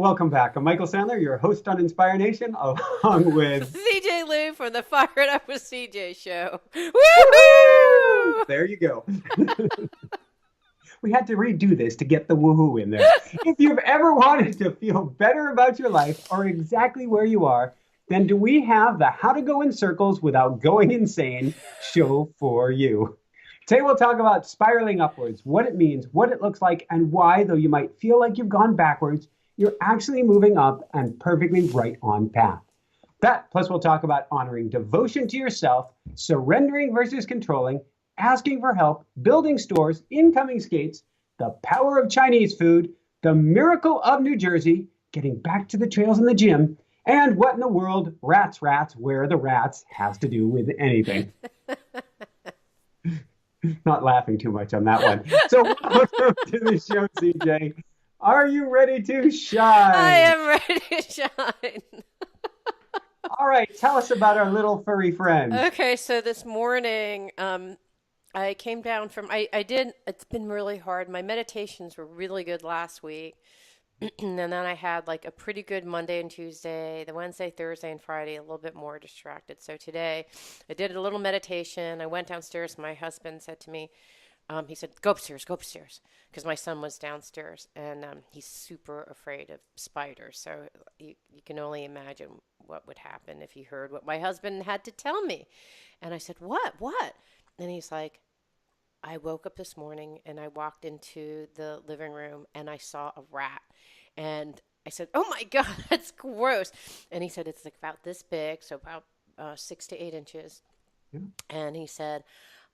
welcome back. I'm Michael Sandler, your host on Inspire Nation, along with CJ Lou from the Fire It Up with CJ show. Woohoo! Woohoo! There you go. We had to redo this to get the woohoo in there. If you've ever wanted to feel better about your life or exactly where you are, then do we have the How to Go in Circles Without Going Insane show for you. Today we'll talk about spiraling upwards, what it means, what it looks like, and why, though you might feel like you've gone backwards, you're actually moving up and perfectly right on path. That, plus we'll talk about honoring devotion to yourself, surrendering versus controlling, asking for help, building stores, incoming skates, the power of Chinese food, the miracle of New Jersey, getting back to the trails in the gym, and what in the world, rats, where the rats has to do with anything. Not laughing too much on that one. So welcome to the show, CJ. Are you ready to shine? I am ready to shine. All right, tell us about our little furry friend. Okay, so this morning, I came down from, it's been really hard. My meditations were really good last week. And then I had like a pretty good Monday and Tuesday, the Wednesday, Thursday, and Friday, a little bit more distracted. So today I did a little meditation. I went downstairs. My husband said to me, he said, go upstairs, because my son was downstairs, and he's super afraid of spiders. So you can only imagine what would happen if he heard what my husband had to tell me. And I said, what? And he's like, I woke up this morning and I walked into the living room and I saw a rat. And I said, oh my God, that's gross. And he said, it's like about this big, so about 6 to 8 inches. Yeah. And he said,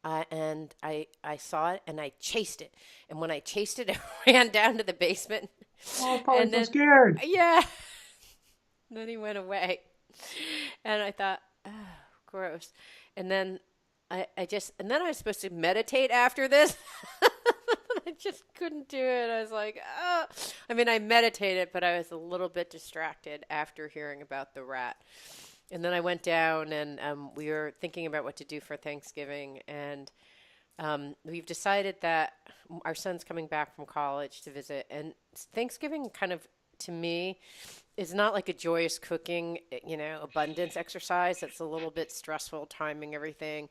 and I saw it and I chased it. And when I chased it, I ran down to the basement. Oh, probably And so then, scared. yeah. Then he went away. And I thought, oh, gross. And then and then I was supposed to meditate after this. I just couldn't do it. I was like, oh. I mean, I meditated, but I was a little bit distracted after hearing about the rat. And then I went down and we were thinking about what to do for Thanksgiving. And we've decided that our son's coming back from college to visit. And Thanksgiving kind of, to me, is not like a joyous cooking, abundance exercise. It's a little bit stressful, timing everything.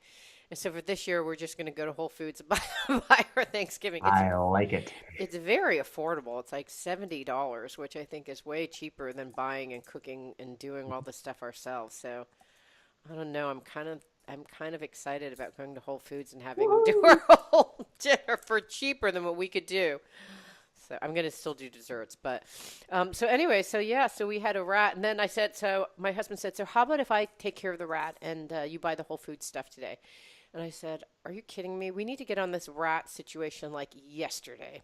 And so for this year, we're just going to go to Whole Foods and buy our Thanksgiving. I like it. It's very affordable. It's like $70, which I think is way cheaper than buying and cooking and doing all the stuff ourselves. So I don't know. I'm kind of excited about going to Whole Foods and having them do our whole dinner for cheaper than what we could do. So I'm going to still do desserts, but so anyway, so we had a rat, and then my husband said, so how about if I take care of the rat and you buy the Whole Foods stuff today? And I said, are you kidding me? We need to get on this rat situation like yesterday.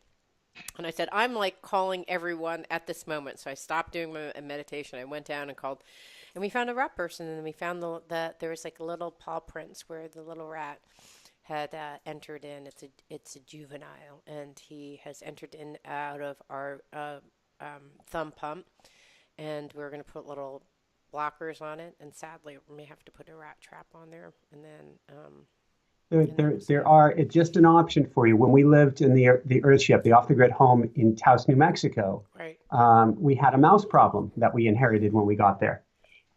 And I said, I'm like calling everyone at this moment. So I stopped doing my meditation. I went down and called, and we found a rat person, and we found that there was like little paw prints where the little rat had entered in. It's a juvenile, and he has entered in out of our thumb pump, and we're going to put little blockers on it, and sadly we may have to put a rat trap on there, and then There are, it's just an option for you. When we lived in the Earthship, the off-the-grid home in Taos, New Mexico, right. We had a mouse problem that we inherited when we got there.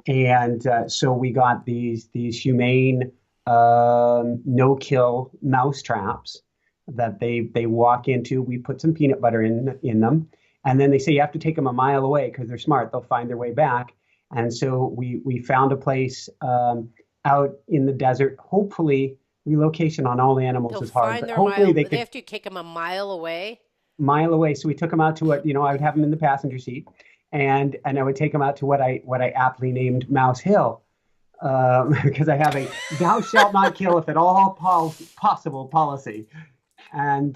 And so we got these humane no-kill mouse traps that they walk into. We put some peanut butter in them, and then they say you have to take them a mile away because they're smart. They'll find their way back. And so we found a place out in the desert. Hopefully, relocation on all animals They'll is hard, find but their hopefully mile, they but they could have to take them a mile away. mile away. So we took them out to what I would have them in the passenger seat, and I would take them out to what I aptly named Mouse Hill. Because I have a "thou shalt not kill if at all possible" policy, and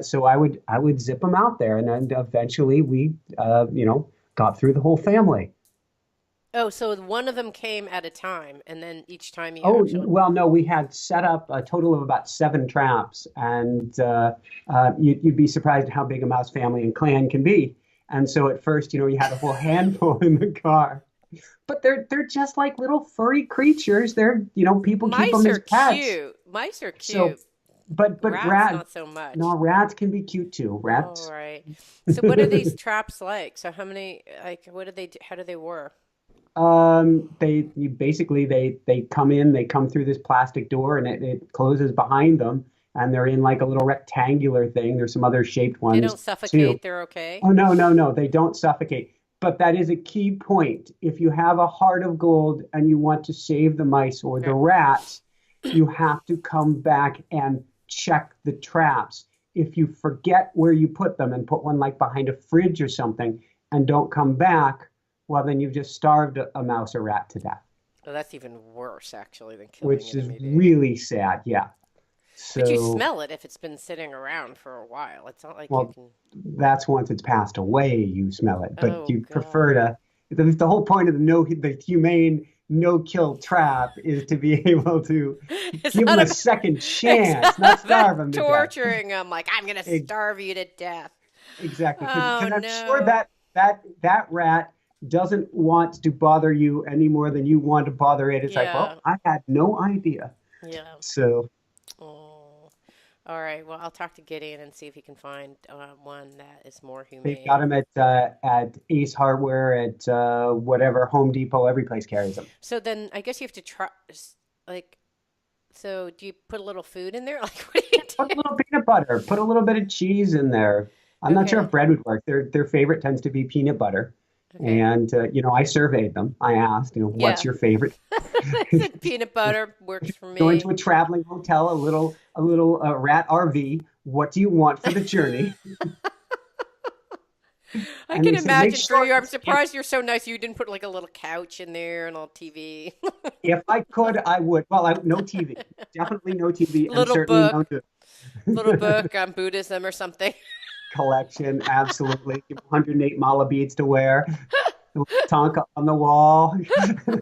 so I would zip them out there, and then eventually we got through the whole family. Oh, so one of them came at a time, and then each time you Oh actually. well, no, we had set up a total of about 7 traps, and you'd be surprised at how big a mouse family and clan can be. And so at first, you had a whole handful in the car. But they're just like little furry creatures. They're, people keep them Mice as are pets. cute. Mice are So cute. but Rats, rat not so much. no, rats can be cute too. All Rats. right. So what are these traps like? So how many, like, what do they do? How do they work? They come in, they come through this plastic door, and it closes behind them, and they're in like a little rectangular thing. There's some other shaped They ones don't too. suffocate. They're okay. Oh no, no, no, they don't suffocate. But that is a key point. If you have a heart of gold and you want to save the mice or the Okay. rats, you have to come back and check the traps. If you forget where you put them and put one like behind a fridge or something and don't come back, well, then you've just starved a mouse or rat to death, Well, that's even worse actually than killing which it is immediately. really sad. Yeah. But you So, smell it if it's been sitting around for a while. It's not like you well, can. that's once it's passed away, you smell it. But Oh you prefer God. to. The whole point of the humane no kill trap is to be able to It's give them not a about. second It's chance, not not about starve them to death. torturing them. Like I'm gonna Ex- starve you to death. Exactly, Oh because I'm sure no. that rat doesn't want to bother you any more than you want to bother it. It's like, well, Yeah. I had no idea. Yeah. So Oh. All right. Well, I'll talk to Gideon and see if he can find one that is more they've got humane. them at Ace Hardware, at whatever Home Depot. Every place carries them. So then I guess you have to try. Like, so do you put a little food in there? Like, what do you Put a do? little peanut butter, put a little bit of cheese in there. I'm not sure if Okay. bread would work. Their favorite tends to be peanut butter. Okay. And I surveyed them. I asked, what's Yeah. your favorite? I said peanut butter works for Go into me. a traveling hotel, a little rat RV. What do you want for the journey? I And can they said, make imagine for sure you. I'm if surprised you're so nice. You didn't put like a little couch in there and a little TV, if I could, I would. Well, no TV, definitely no TV, and little certainly no book, little news. book on Buddhism or something. Collection, absolutely. 108 mala beads to wear, tonka on the wall, All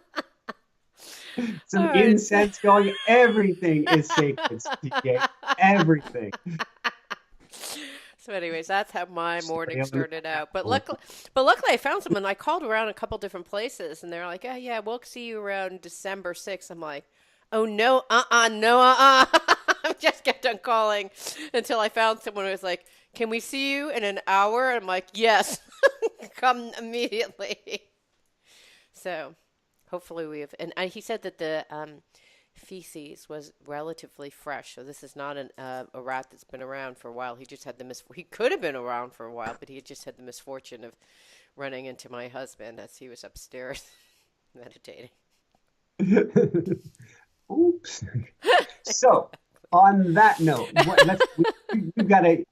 some right. incense going. Everything is sacred, CJ. Everything. So, anyways, that's how my Stay morning on the started out. path. But luckily, I found someone. I called around a couple different places, and they're like, "Oh yeah, we'll see you around December 6th." I'm like, "Oh no, no, I just kept on calling until I found someone who was like, "Can we see you in an hour?" And I'm like, "Yes, come immediately." So, hopefully, we have. And he said that the feces was relatively fresh. So this is not a rat that's been around for a while. He just had the he could have been around for a while, but he had just had the misfortune of running into my husband as he was upstairs meditating. Oops. So, on that note, you got to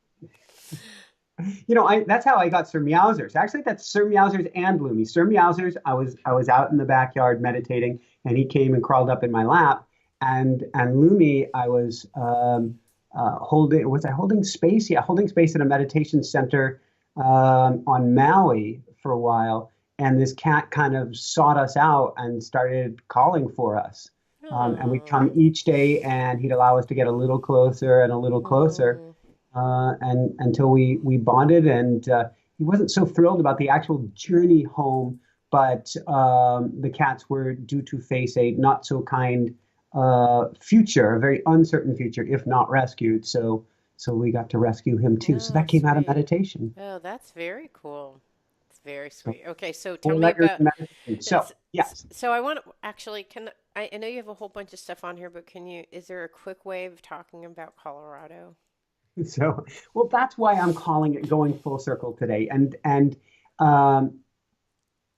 that's how I got Sir Meowsers. Actually, that's Sir Meowsers and Loomy. Sir Meowsers, I was out in the backyard meditating, and he came and crawled up in my lap. And Loomy, I was holding. Was I holding space? Yeah, holding space at a meditation center on Maui for a while. And this cat kind of sought us out and started calling for us. And we'd come Oh, each day, and he'd allow us to get a little closer and a little closer oh, and until we bonded. And he wasn't so thrilled about the actual journey home, but the cats were due to face a not so kind future, a very uncertain future, if not rescued. So we got to rescue him too. So oh, that came out of sweet. meditation. Oh, that's very cool. It's very So sweet. Okay, so tell four me letters about. in meditation. So yes. So I want to actually. Can I know you have a whole bunch of stuff on here, but can you? Is there a quick way of talking about Colorado? So well, that's why I'm calling it going full circle today. And um,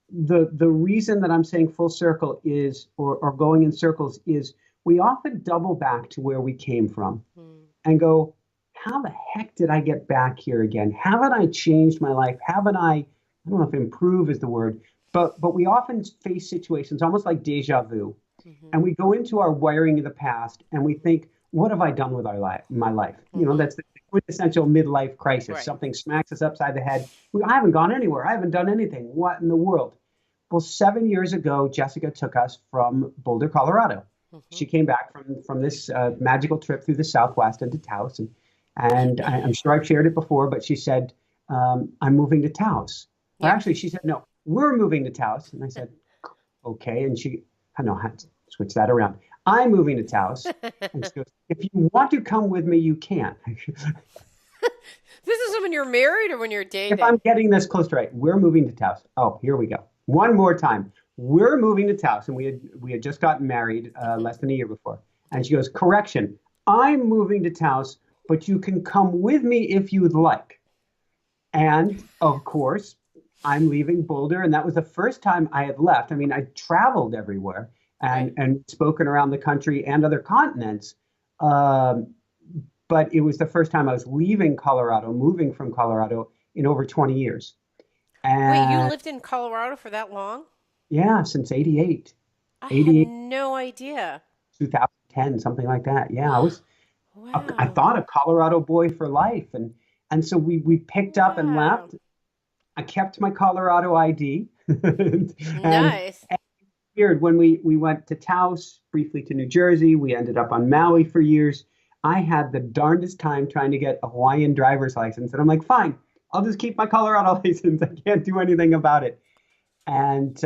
the reason that I'm saying full circle is or going in circles is we often double back to where we came from Hmm. and go, how the heck did I get back here again? Haven't I changed my life? Haven't I don't know if improve is the word, but we often face situations almost like deja vu. Mm-hmm. And we go into our wiring of the past and we think, what have I done with our life, my life? Mm-hmm. That's the quintessential midlife crisis. Right. Something smacks us upside the head. I haven't gone anywhere. I haven't done anything. What in the world? Well, 7 years ago, Jessica took us from Boulder, Colorado. Mm-hmm. She came back from this magical trip through the Southwest into Taos, and I'm sure I've shared it before, but she said, "I'm moving to Taos." Or Yep. actually, she said, "No, we're moving to Taos," and I said, "Okay." And she, I know, I had to switch that around. I'm moving to Taos. And she goes, if you want to come with me, you can. This is when you're married or when you're If I'm dating? getting this close to right, we're moving to Taos. Oh, here we go. One more time. We're moving to Taos, and we had just gotten married Hmm. less than a year before. And she goes, correction, I'm moving to Taos, but you can come with me if you would like. And of course, I'm leaving Boulder, and that was the first time I had left. I mean, I traveled everywhere Right. and spoken around the country and other continents. Um, but it was the first time I was leaving Colorado, moving from Colorado in over 20 years. Wait, you And lived in Colorado for that long? yeah, since 88, I had 88, no idea. 2010, something like that. Yeah, I Wow. thought a Colorado boy for life. And so we picked up and Wow. left. I kept my Colorado ID. and Nice. weird when we went to Taos, briefly to New Jersey. We ended up on Maui for years. I had the darndest time trying to get a Hawaiian driver's license, and I'm like, fine, I'll just keep my Colorado license. I can't do anything about it. And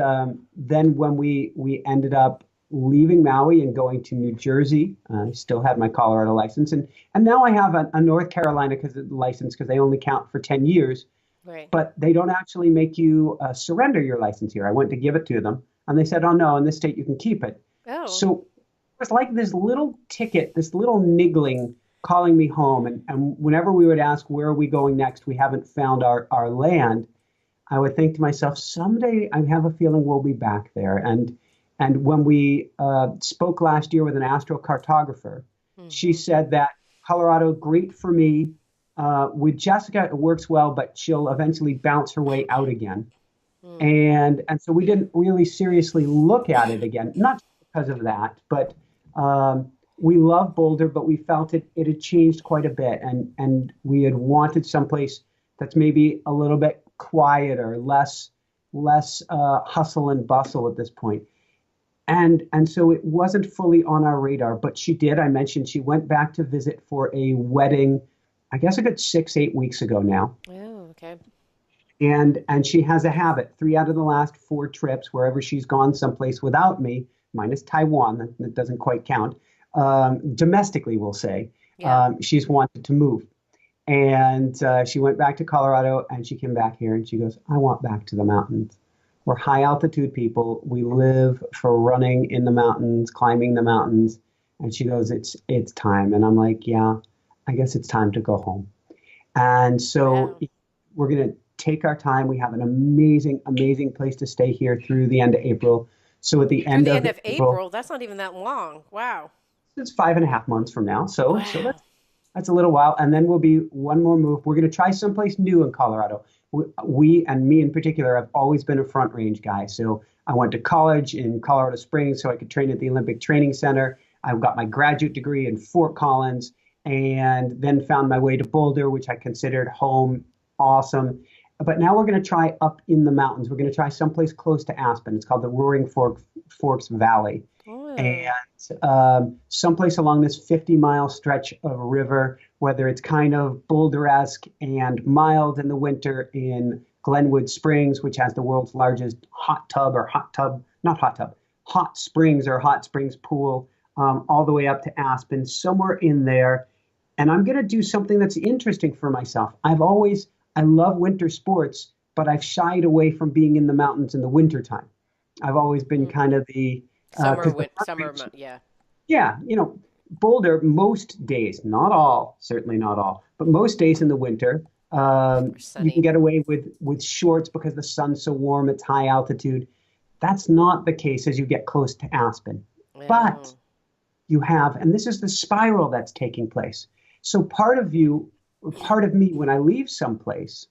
then when we ended up leaving Maui and going to New Jersey, I still had my Colorado license, and now I have a North Carolina license because they only count for 10 years, Right. but they don't actually make you surrender your license here. I went to give it to them, and they said, "Oh no, in this state you can keep it." Oh. So it was like this little ticket, this little niggling calling me home, and whenever we would ask where are we going next, we haven't found our land. I would think to myself, someday I have a feeling we'll be back there. And when we spoke last year with an astrocartographer, she Hmm. said that Colorado, great for me. With Jessica, it works well, but she'll eventually bounce her way out again. Hmm. And so we didn't really seriously look at it again, not because of that, but we love Boulder, but we felt it had changed quite a bit, and we had wanted someplace that's maybe a little bit quieter, less hustle and bustle at this point. And so it wasn't fully on our radar, but she did. I mentioned she went back to visit for a wedding, I guess a good 6, 8 weeks ago now. Oh, okay. And she has a habit. 3 out of the last 4 trips, wherever she's gone someplace without me, minus Taiwan, that doesn't quite count. Domestically, we'll say, Yeah. she's wanted to move. And she went back to Colorado, and she came back here, and she goes, "I want back to the mountains. We're high altitude people. We live for running in the mountains, climbing the mountains." And she goes, "It's time." And I'm like, "Yeah, I guess it's time to go home." And so Wow. we're going to take our time. We have an amazing, amazing place to stay here through the end of April. So at the Through end the of end of April, April, that's not even that long. Wow. it's 5.5 months from now. So Wow. that's a little while. And then we'll be one more move. We're going to try someplace new in Colorado. We, and me in particular, have always been a Front Range guy. So I went to college in Colorado Springs so I could train at the Olympic Training Center. I got my graduate degree in Fort Collins and then found my way to Boulder, which I considered home. Awesome. But now we're going to try up in the mountains. We're going to try someplace close to Aspen. It's called the Forks Valley, Oh. and someplace along this 50-mile stretch of river, whether it's kind of boulder-esque and mild in the winter in Glenwood Springs, which has the world's largest hot springs or hot springs pool, all the way up to Aspen, somewhere in there. And I'm going to do something that's interesting for myself. I love winter sports, but I've shied away from being in the mountains in the wintertime. I've always been Hmm. kind of because the front range, Yeah. yeah, Boulder, most days, not all, certainly not all, but most days in the winter, Or you can sunny. get away with shorts because the sun's so warm, it's high altitude. That's not the case as you get close to Aspen. But Oh. you have, and this is the spiral that's taking place. So part of me, when I leave someplace,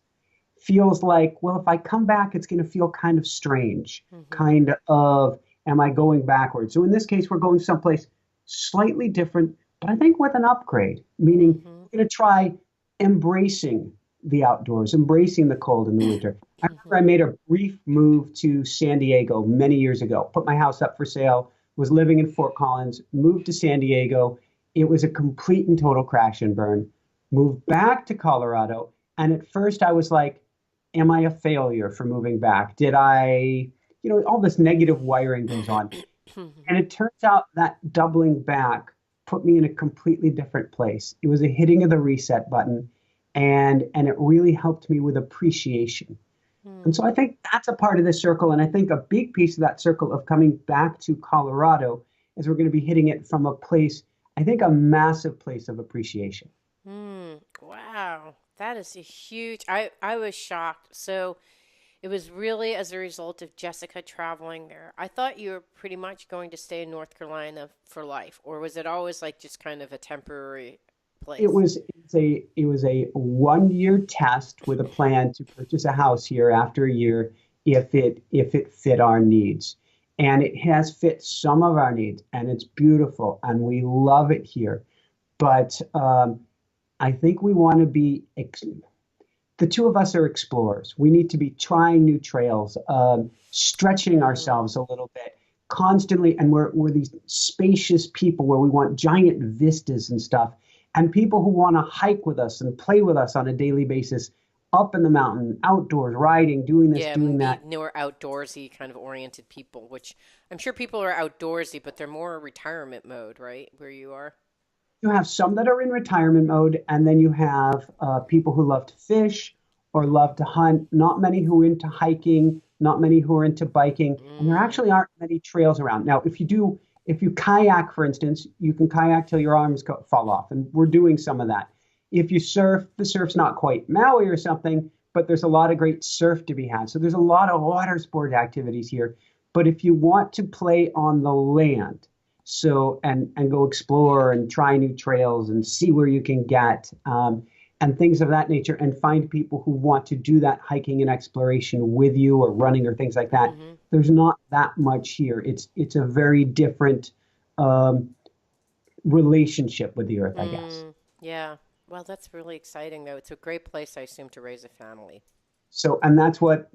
feels like, well, if I come back, it's going to feel kind of strange, Hmm. kind of, am I going backwards? So in this case, we're going someplace slightly different, but I think with an upgrade, meaning Hmm. we're going to try embracing the outdoors, embracing the cold in the winter. I remember I Hmm. made a brief move to San Diego many years ago, put my house up for sale, was living in Fort Collins, moved to San Diego. It was a complete and total crash and burn. Moved back to Colorado. And at first I was like, am I a failure for moving back? Did I, all this negative wiring goes on. And it turns out that doubling back put me in a completely different place. It was a hitting of the reset button, and it really helped me with appreciation. And so Hmm. I think that's a part of this circle. And I think a big piece of that circle of coming back to Colorado is we're going to be hitting it from a place, I think, a massive place of appreciation. Hmm. Wow. That is a huge. I was shocked. So it was really as a result of Jessica traveling there. I thought you were pretty much going to stay in North Carolina for life, or was it always like just kind of a temporary place? It was a 1 year test with a plan to purchase a house here after a year if it fit our needs. And it has fit some of our needs, and it's beautiful, and we love it here. But I think we want to be the two of us are explorers. We need to be trying new trails, stretching Mm, ourselves a little bit constantly. And we're these spacious people where we want giant vistas and stuff, and people who want to hike with us and play with us on a daily basis, up in the mountain, outdoors, riding, doing this, yeah, doing be that. more outdoorsy kind of oriented people, which I'm sure people are outdoorsy, but they're more retirement mode, right? Where you are. You have some that are in retirement mode, and then you have people who love to fish or love to hunt. Not many who are into hiking, not many who are into biking, and there Mm, actually aren't many trails around. Now, if you kayak, for instance, you can kayak till your arms fall off, and we're doing some of that. If you surf, the surf's not quite Maui or something, but there's a lot of great surf to be had. So there's a lot of water sport activities here. But if you want to play on the land, and go explore and try new trails and see where you can get and things of that nature, and find people who want to do that hiking and exploration with you or running or things like that. mm-hmm. There's not that much here. It's a very different um, relationship with the earth, I guess. Mm, yeah. Well, that's really exciting, though. It's a great place, I assume, to raise a family. So, and that's what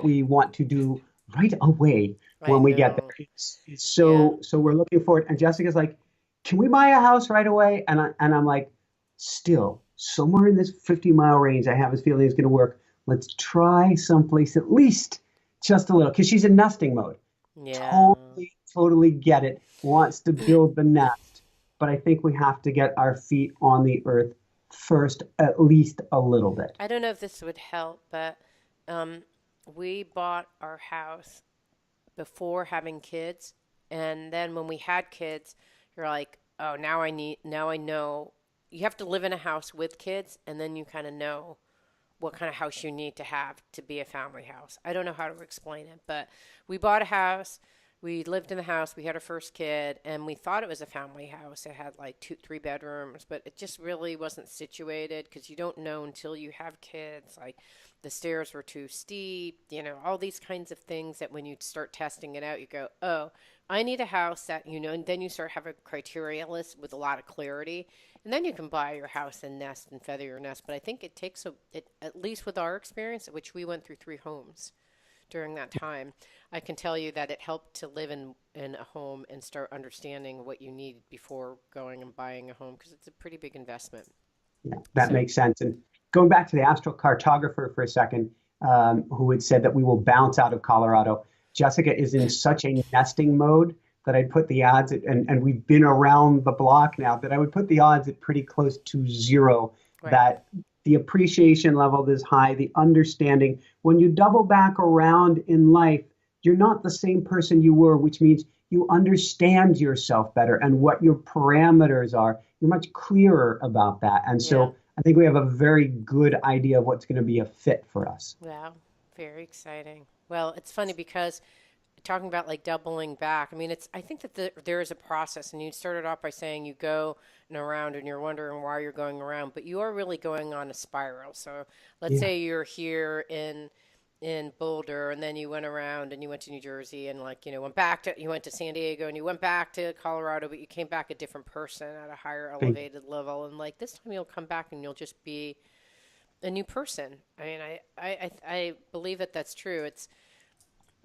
we want to do right away I when we get know. there. It's Yeah. so we're looking forward. And Jessica's like, "Can we buy a house right away?" And I'm like, "Still, somewhere in this 50-mile range, I have this feeling is going to work. Let's try someplace at least just a little." Because she's in nesting mode. Yeah. Totally get it. Wants to build the nest, but I think we have to get our feet on the earth first, at least a little bit. I don't know if this would help, but um, we bought our house before having kids, and then when we had kids, you're like, oh, now I know. You have to live in a house with kids, and then you kind of know what kind of house you need to have to be a family house. I don't know how to explain it, but we bought a house. We lived in the house. We had our first kid, and we thought it was a family house. It had like two, three bedrooms, but it just really wasn't situated because you don't know until you have kids. Like the stairs were too steep, all these kinds of things that when you start testing it out, you go, oh, I need a house that, and then you start having a criteria list with a lot of clarity. And then you can buy your house and nest and feather your nest. But I think it takes at least with our experience, which we went through three homes during that time, I can tell you that it helped to live in a home and start understanding what you need before going and buying a home because it's a pretty big investment. Yeah, that So, makes sense. And going back to the astrocartographer for a second, who had said that we will bounce out of Colorado, Jessica is in such a nesting mode that I'd put the odds at, and we've been around the block now, that I would put the odds at pretty close to zero right. that the appreciation level is high, the understanding. When you double back around in life, you're not the same person you were, which means you understand yourself better and what your parameters are. You're much clearer about that. And Yeah. so I think we have a very good idea of what's going to be a fit for us. Wow. Very exciting. Well, it's funny because talking about like doubling back, I mean, I think that there is a process, and you started off by saying you go and around and you're wondering why you're going around, but you are really going on a spiral. So let's Yeah. say you're here in Boulder, and then you went around and you went to New Jersey, and like, you went to San Diego, and you went back to Colorado, but you came back a different person at a higher Thank elevated level. And like this time you'll come back and you'll just be a new person. I mean, I believe that that's true. It's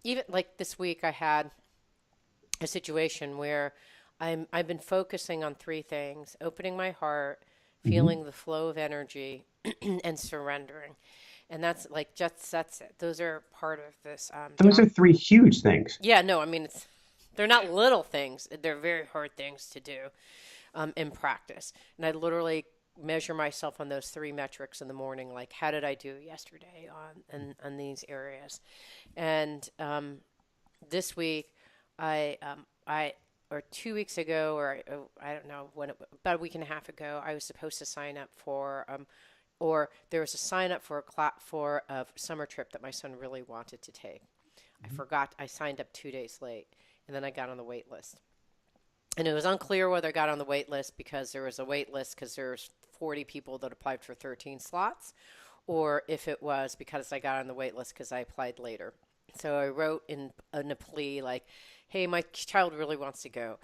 even like this week I had a situation where I've been focusing on three things: opening my heart, you. Mhm. feeling the flow of energy, and surrendering. And that's it. Those are part of this Those are three huge things. yeah, no, I mean it's They're not little things. They're very hard things to do in practice. And I literally measure myself on those three metrics in the morning, like how did I do yesterday on these areas. And this week, I or 2 weeks ago, I don't know when, about a week and a half ago, I was supposed to sign up for, or there was a sign up for a summer trip that my son really wanted to take. I forgot. I signed up 2 days late, and then I got on the wait list. And it was unclear whether I got on the wait list because there was a wait list because there's 40 people that applied for 13 slots, or if it was because I got on the wait list because I applied later. So I wrote in a plea like, hey, my child really wants to go.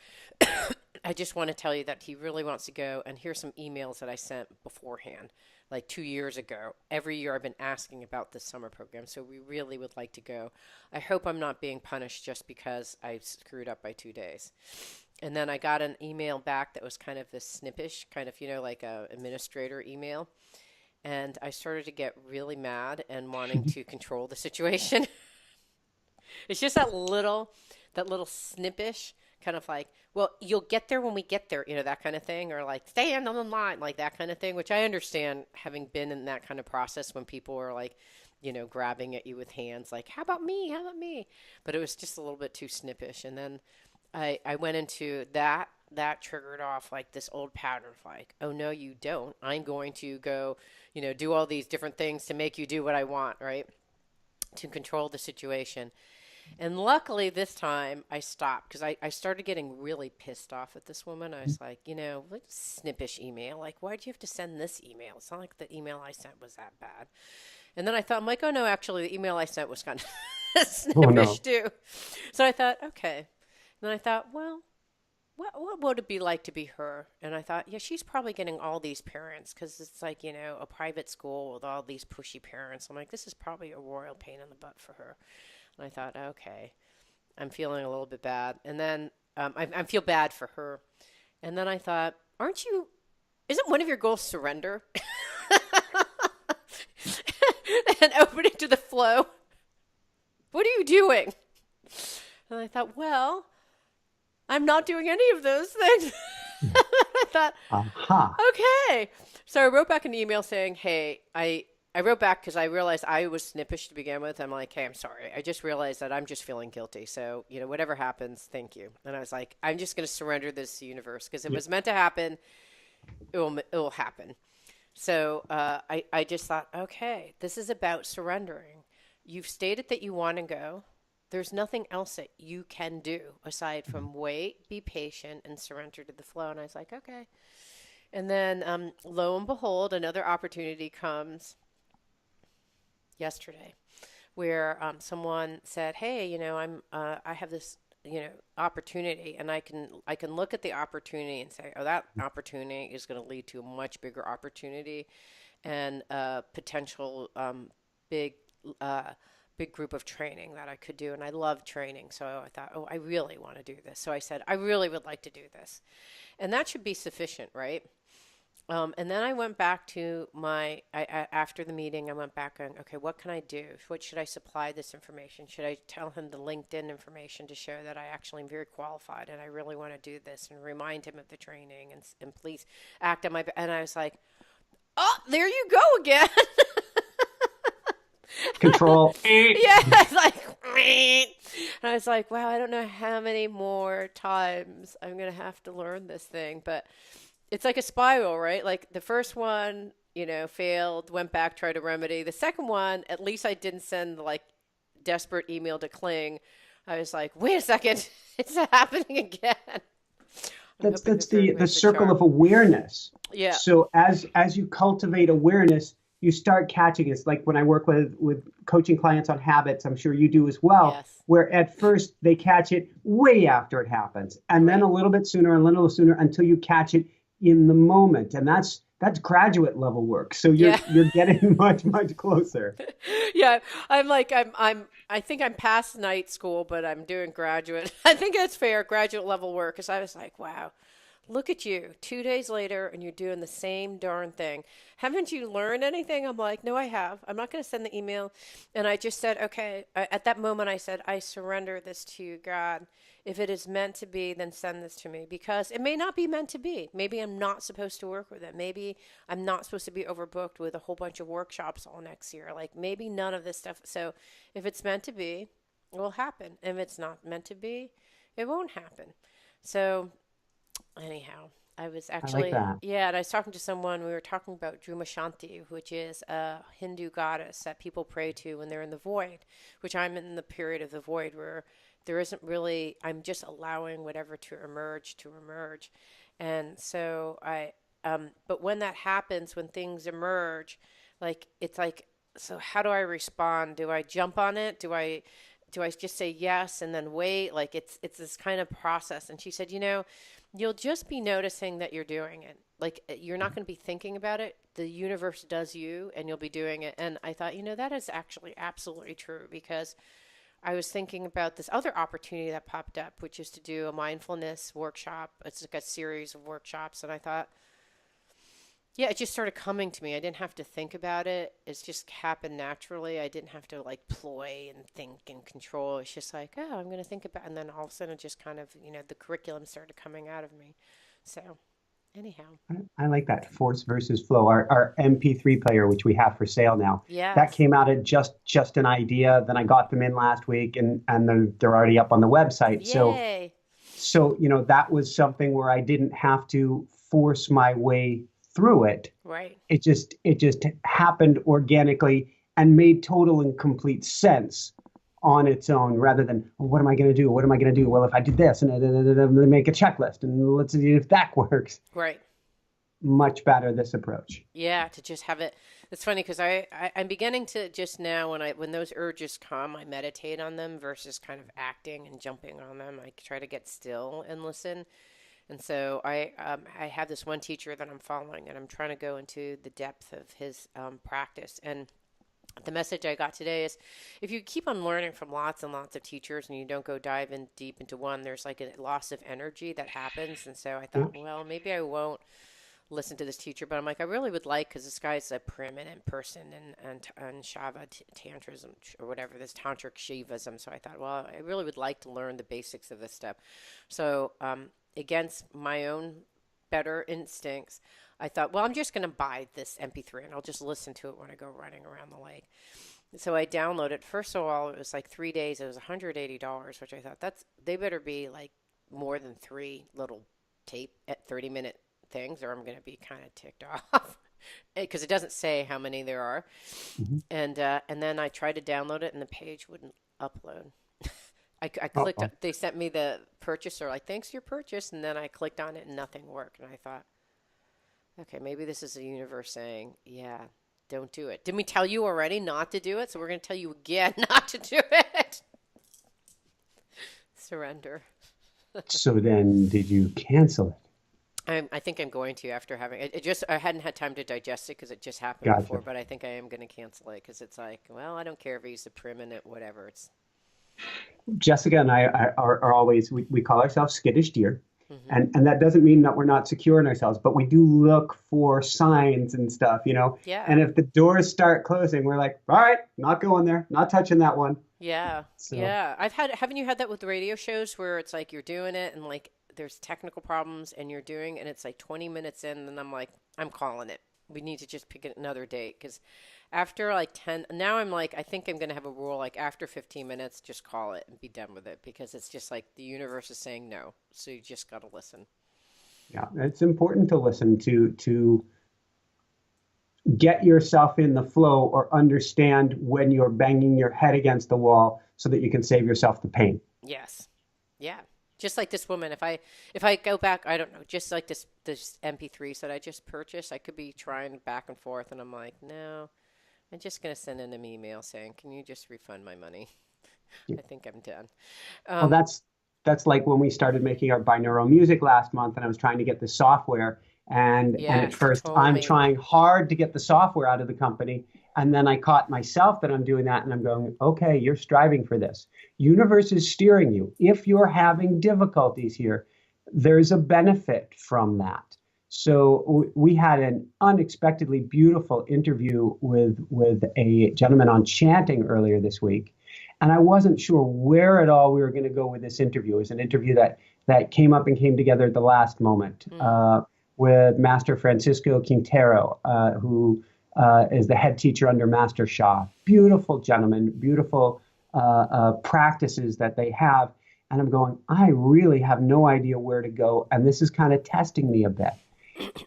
I just want to tell you that he really wants to go. And here's some emails that I sent beforehand, like 2 years ago. Every year I've been asking about this summer program. So we really would like to go. I hope I'm not being punished just because I screwed up by 2 days. And then I got an email back that was kind of this snippish, kind of, like a administrator email. And I started to get really mad and wanting to control the situation. It's just that little snippish kind of like, well, you'll get there when we get there, that kind of thing, or like stand on the line, like that kind of thing, which I understand having been in that kind of process when people are like, grabbing at you with hands, like, how about me? How about me? But it was just a little bit too snippish. And then I went into that triggered off like this old pattern of like, oh, no, you don't. I'm going to go, do all these different things to make you do what I want, right? To control the situation. And luckily this time I stopped because I started getting really pissed off at this woman. I was like, like snippish email. Like, why'd you have to send this email? It's not like the email I sent was that bad. And then I thought, I'm like, oh, no, actually, the email I sent was kind of snippish too. So I thought, okay. And then I thought, well, what would it be like to be her? And I thought, yeah, she's probably getting all these parents because it's like, a private school with all these pushy parents. I'm like, this is probably a royal pain in the butt for her. And I thought, okay, I'm feeling a little bit bad. And then I feel bad for her. And then I thought, isn't one of your goals surrender? And opening to the flow? What are you doing? And I thought, well, I'm not doing any of those things. I thought, okay. So I wrote back an email saying, hey, I wrote back because I realized I was snippish to begin with. I'm like, hey, I'm sorry. I just realized that I'm just feeling guilty. So, whatever happens, thank you. And I was like, I'm just going to surrender this to the universe because it was meant to happen. It will happen. So I just thought, okay, this is about surrendering. You've stated that you want to go. There's nothing else that you can do aside from wait, be patient, and surrender to the flow. And I was like, okay. And then lo and behold, another opportunity comes yesterday where someone said, hey, I have this, opportunity, and I can look at the opportunity and say, oh, that opportunity is going to lead to a much bigger opportunity and potential big group of training that I could do. And I love training. So I thought, oh, I really want to do this. So I said, I really would like to do this. And that should be sufficient, right? And then I went back to after the meeting, I went back and, okay, what can I do? What should I supply this information? Should I tell him the LinkedIn information to show that I actually am very qualified and I really want to do this, and remind him of the training and please act on and I was like, oh, there you go again. Control. Yeah, I was like, and I was like, wow, I don't know how many more times I'm going to have to learn this thing, but it's like a spiral, right? Like the first one, failed, went back, tried to remedy. The second one, at least I didn't send like desperate email to Kling. I was like, wait a second, it's happening again. That's the circle of awareness. Yeah. So as you cultivate awareness, you start catching. It's like when I work with coaching clients on habits, I'm sure you do as well, yes. Where at first they catch it way after it happens, and then a little bit sooner, until you catch it in the moment. And that's graduate level work. So you're getting much, much closer. Yeah. I think I'm past night school, but I'm doing graduate. I think that's fair. Graduate level work. Cause I was like, wow, look at you 2 days later and you're doing the same darn thing. Haven't you learned anything? I'm like, no, I have. I'm not going to send the email. And I just said, okay, at that moment I said, I surrender this to you, God. If it is meant to be, then send this to me because it may not be meant to be. Maybe I'm not supposed to work with it. Maybe I'm not supposed to be overbooked with a whole bunch of workshops all next year. Like maybe none of this stuff. So if it's meant to be, it will happen. If it's not meant to be, it won't happen. So anyhow, I was I like actually, that. yeah, and I was talking to someone. We were talking about Druma Shanti, which is a Hindu goddess that people pray to when they're in the void, which I'm in the period of the void where there isn't really, I'm just allowing whatever to emerge. And so but when that happens, when things emerge, like, it's like, so how do I respond? Do I jump on it? Do I just say yes and then wait? Like it's this kind of process. And she said, you'll just be noticing that you're doing it. Like you're not going to be thinking about it. The universe does you and you'll be doing it. And I thought, that is actually absolutely true because I was thinking about this other opportunity that popped up, which is to do a mindfulness workshop. It's like a series of workshops. And I thought, yeah, it just started coming to me. I didn't have to think about it. It's just happened naturally. I didn't have to like ploy and think and control. It's just like, oh, I'm going to think about, and then all of a sudden it just kind of, the curriculum started coming out of me. So, anyhow, I like that force versus flow. Our MP3 player, which we have for sale now, that yes, came out of just an idea. Then I got them in last week, and they're already up on the website. yay, So that was something where I didn't have to force my way through it. right, It just happened organically and made total and complete sense on its own, rather than, "Oh, what am I going to do? What am I going to do? Well, if I did this and make a checklist and let's see if that works." right. Much better this approach. Yeah, to just have it. It's funny because I'm beginning to just now when those urges come, I meditate on them versus kind of acting and jumping on them. I try to get still and listen. And so I have this one teacher that I'm following, and I'm trying to go into the depth of his practice. And the message I got today is if you keep on learning from lots and lots of teachers and you don't go dive in deep into one, there's like a loss of energy that happens. And so I Yeah. thought, well, maybe I won't listen to this teacher, but I'm like, I really would like, because this guy's a preeminent person and Shava Tantrism or whatever, this Tantric Shivaism. So I thought, well, I really would like to learn the basics of this stuff. So, against my own better instincts, I thought, well, I'm just going to buy this MP3 and I'll just listen to it when I go running around the lake. So I downloaded. First of all, it was like 3 days. It was $180, which I thought they better be like more than three little tape at 30-minute things, or I'm going to be kind of ticked off because it doesn't say how many there are. Mhm. And then I tried to download it, and the page wouldn't upload. I clicked. Uh-oh. They sent me the purchaser, like, thanks for your purchase, and then I clicked on it, and nothing worked. And I thought, okay, maybe this is the universe saying, yeah, don't do it. Didn't we tell you already not to do it? So we're going to tell you again not to do it. Surrender. So then, did you cancel it? I think I'm going to after having it. I hadn't had time to digest it because it just happened before. Gotcha. But I think I am going to cancel it because it's like, well, I don't care if he's a preeminent, whatever. It's Jessica and I are always, we call ourselves skittish deer. hmm And that doesn't mean that we're not secure in ourselves, but we do look for signs and stuff. yeah, And if the doors start closing, we're like, all right, not going there, not touching that one. yeah, So, yeah. Haven't you had that with the radio shows where it's like you're doing it and like there's technical problems and and it's like 20 minutes in and I'm like, I'm calling it. We need to just pick another date because after like 10, now I'm like, I think I'm going to have a rule like after 15 minutes, just call it and be done with it because it's just like the universe is saying no. So you just got to listen. yeah, it's important to listen to get yourself in the flow or understand when you're banging your head against the wall so that you can save yourself the pain. Yes. Yeah. Just like this woman, if I go back, I don't know, just like this MP3s that I just purchased, I could be trying back and forth, and I'm like, no, I'm just gonna send in an email saying, can you just refund my money? Yeah. I think I'm done. Well, Um, that's like when we started making our binaural music last month, and I was trying to get the software, and at yes, you first told I'm me. trying hard to get the software out of the company, and then I caught myself that I'm doing that, and I'm going, okay, you're striving for this. Universe is steering you. If you're having difficulties here, there's a benefit from that. So we had an unexpectedly beautiful interview with a gentleman on chanting earlier this week. And I wasn't sure where at all we were going to go with this interview. It was an interview that came up and came together at the last moment Mm. with Master Francisco Quintero, who is the head teacher under Master Shah. Beautiful gentleman, beautiful practices that they have. And I'm going, I really have no idea where to go. And this is kind of testing me a bit.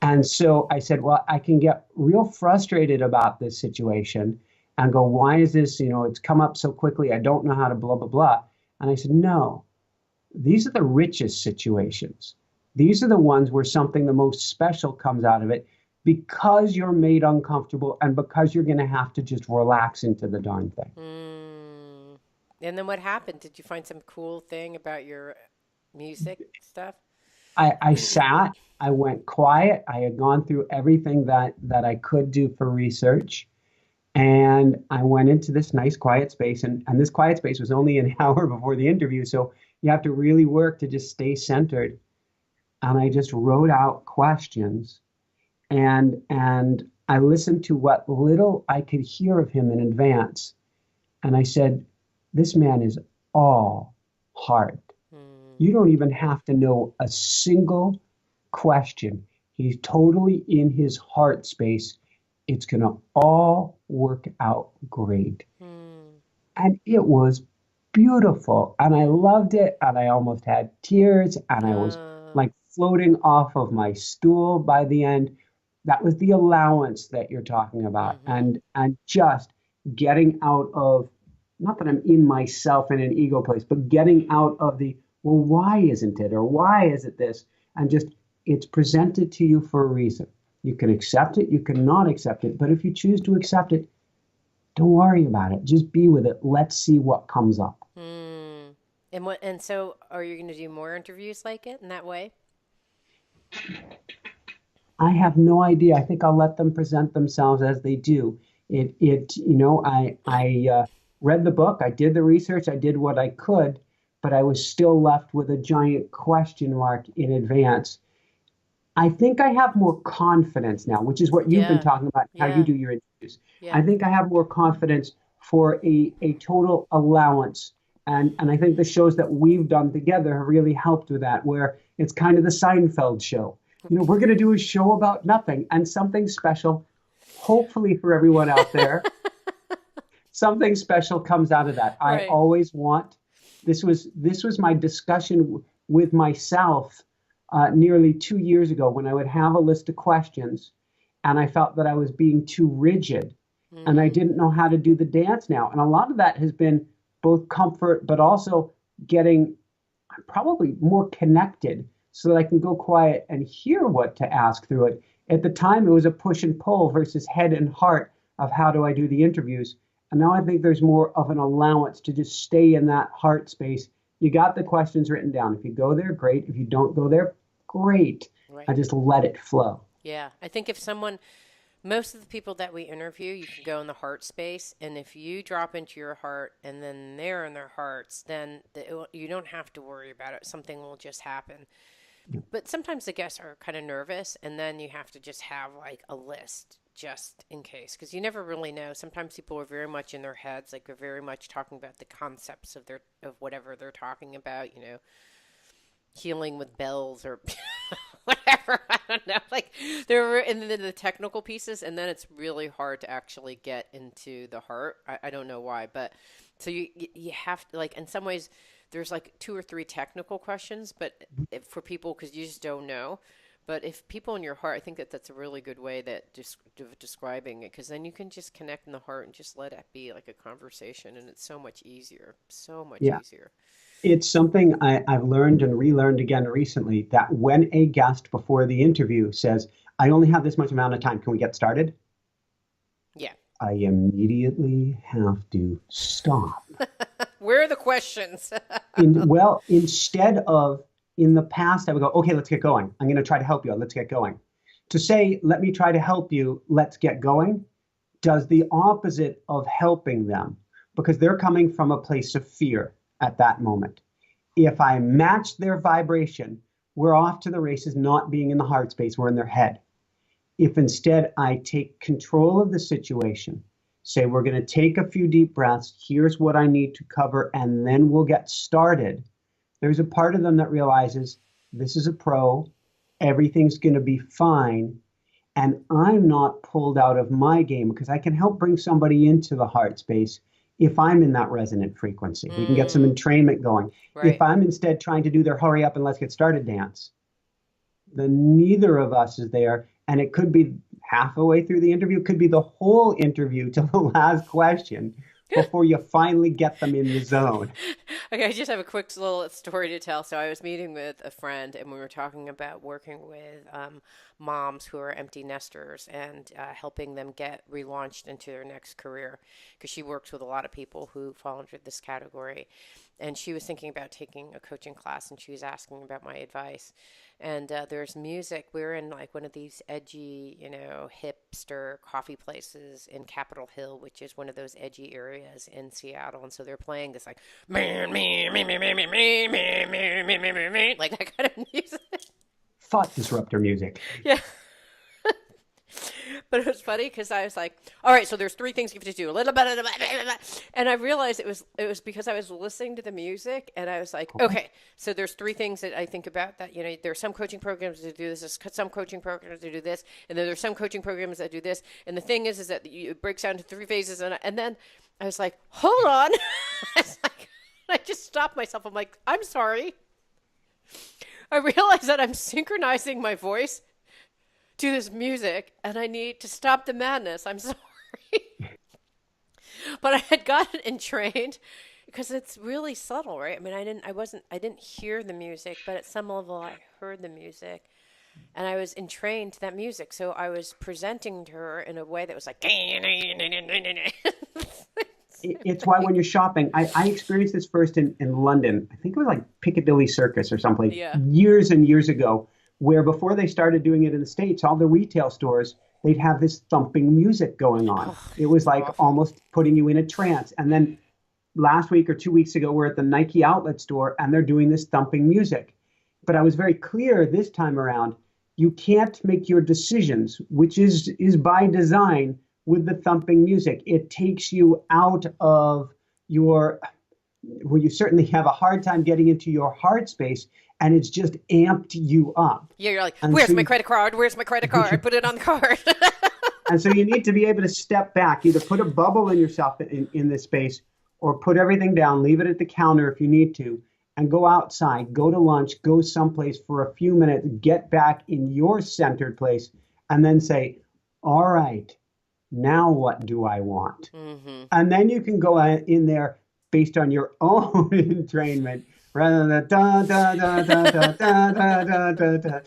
And so I said, well, I can get real frustrated about this situation and go, why is this, it's come up so quickly. I don't know how to blah, blah, blah. And I said, no, these are the richest situations. These are the ones where something the most special comes out of it because you're made uncomfortable and because you're going to have to just relax into the darn thing. Mm. And then what happened? Did you find some cool thing about your music stuff? I sat, I went quiet. I had gone through everything that I could do for research. And I went into this nice quiet space, and this quiet space was only an hour before the interview. So you have to really work to just stay centered. And I just wrote out questions and I listened to what little I could hear of him in advance. And I said, this man is all heart. Mm. You don't even have to know a single question. He's totally in his heart space. It's going to all work out great. Mm. And it was beautiful. And I loved it. And I almost had tears. And I was Uh, like floating off of my stool by the end. That was the allowance that you're talking about. mm-hmm. And just getting out of, not that I'm in myself in an ego place, but getting out of the, well, why isn't it? Or why is it this? And just, it's presented to you for a reason. You can accept it, you can not accept it. But if you choose to accept it, don't worry about it. Just be with it. Let's see what comes up. Mm. And what? And so, are you going to do more interviews like it in that way? I have no idea. I think I'll let them present themselves as they do. I read the book, I did the research, I did what I could, but I was still left with a giant question mark in advance. I think I have more confidence now, which is what you've been Yeah, talking about, how you yeah, do your interviews. yeah. I think I have more confidence for a total allowance. And I think the shows that we've done together have really helped with that, where it's kind of the Seinfeld show. We're going to do a show about nothing and something special, hopefully for everyone out there. Something special comes out of that. I Right. always want, this was my discussion with myself nearly 2 years ago when I would have a list of questions and I felt that I was being too rigid and I Mm. didn't know how to do the dance now. And a lot of that has been both comfort, but also getting probably more connected so that I can go quiet and hear what to ask through it. At the time, it was a push and pull versus head and heart of how do I do the interviews. And now I think there's more of an allowance to just stay in that heart space. You got the questions written down. If you go there, great. If you don't go there, great. I Right. just let it flow. Yeah. I think if someone, most of the people that we interview, you can go in the heart space, and if you drop into your heart and then they're in their hearts, then you don't have to worry about it. Something will just happen. But sometimes the guests are kind of nervous, and then you have to just have like a list just in case, because you never really know. Sometimes people are very much in their heads, like they're very much talking about the concepts of their of whatever they're talking about. Healing with bells or whatever. I don't know. Like they're in the technical pieces, and then it's really hard to actually get into the heart. I don't know why, but so you have to, like, in some ways there's like two or three technical questions, but for people, because you just don't know. But if people in your heart, I think that that's a really good way that just describing it, because then you can just connect in the heart and just let it be like a conversation, and it's so much easier, so much Yeah. easier. It's something I've learned and relearned again recently that when a guest before the interview says, I only have this much amount of time, can we get started? Yeah. I immediately have to stop. Where are the questions? Instead of in the past, I would go, okay, let's get going. I'm going to try to help you. Let's get going. To say, let me try to help you, let's get going, does the opposite of helping them because they're coming from a place of fear at that moment. If I match their vibration, we're off to the races not being in the heart space, we're in their head. If instead I take control of the situation, say, we're going to take a few deep breaths. Here's what I need to cover, and then we'll get started. There's a part of them that realizes this is a pro, everything's going to be fine, and I'm not pulled out of my game because I can help bring somebody into the heart space if I'm in that resonant frequency. We can get some entrainment going. Right. If I'm instead trying to do their hurry up and let's get started dance, then neither of us is there. And it could be half a way through the interview, it could be the whole interview to the last question before you finally get them in the zone. Okay, I just have a quick little story to tell. So I was meeting with a friend, and we were talking about working with moms who are empty nesters and helping them get relaunched into their next career, because she works with a lot of people who fall into this category. And she was thinking about taking a coaching class, and she was asking about my advice. And there's music. We're in like one of these edgy, hipster coffee places in Capitol Hill, which is one of those edgy areas in Seattle. And so they're playing this like like that kind of music. Thought disruptor music. Yeah. But it was funny because I was like, all right, so there's three things you have to do. A little bit, and I realized it was because I was listening to the music, and I was like, okay, so there's three things that I think about that, there are some coaching programs that do this, there's some coaching programs that do this, and then there's some coaching programs that do this. And the thing is that it breaks down into three phases. And then I was like, hold on. I just stopped myself. I'm like, I'm sorry. I realized that I'm synchronizing my voice to this music, and I need to stop the madness. I'm sorry. But I had gotten entrained because it's really subtle, right? I mean, I didn't hear the music, but at some level I heard the music, and I was entrained to that music. So I was presenting to her in a way that was like, it's why when you're shopping, I experienced this first in London. I think it was like Piccadilly Circus or someplace years and years ago, where before they started doing it in the States, all the retail stores, they'd have this thumping music going on. It was like almost putting you in a trance. And then last week or 2 weeks ago, we're at the Nike outlet store and they're doing this thumping music. But I was very clear this time around, you can't make your decisions, which is by design, with the thumping music. It takes you out of where you certainly have a hard time getting into your heart space, and it's just amped you up. Yeah, you're like, where's my credit card? Where's my credit card? Put it on the card. And so you need to be able to step back, either put a bubble in yourself in this space, or put everything down, leave it at the counter if you need to, and go outside, go to lunch, go someplace for a few minutes, get back in your centered place, and then say, all right, now what do I want? Mm-hmm. And then you can go in there based on your own entrainment, rather than da da da da da da da da da.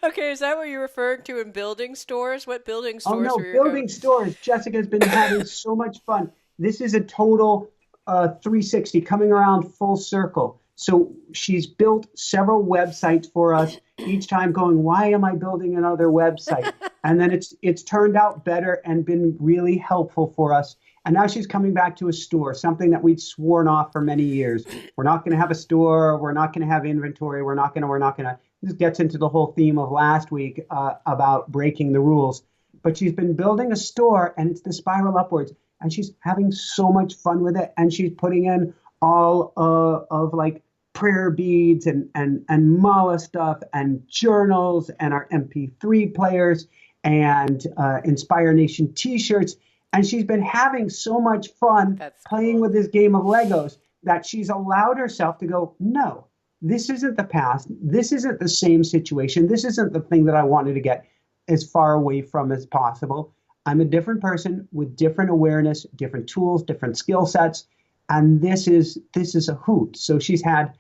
Okay, is that what you're referring to in building stores? What building stores? Oh no, building stores. Jessica's been having so much fun. This is a total 360, coming around full circle. So she's built several websites for us, each time going, why am I building another website? And then it's turned out better and been really helpful for us. And now she's coming back to a store, something that we'd sworn off for many years. We're not going to have a store. We're not going to have inventory. We're not going to. This gets into the whole theme of last week about breaking the rules. But she's been building a store, and it's the spiral upwards. And she's having so much fun with it. And she's putting in all of like prayer beads and mala stuff and journals and our MP3 players and Inspire Nation t-shirts. And she's been having so much fun playing with this game of Legos that she's allowed herself to go, no, this isn't the past. This isn't the same situation. This isn't the thing that I wanted to get as far away from as possible. I'm a different person with different awareness, different tools, different skill sets. And this is a hoot. So she's had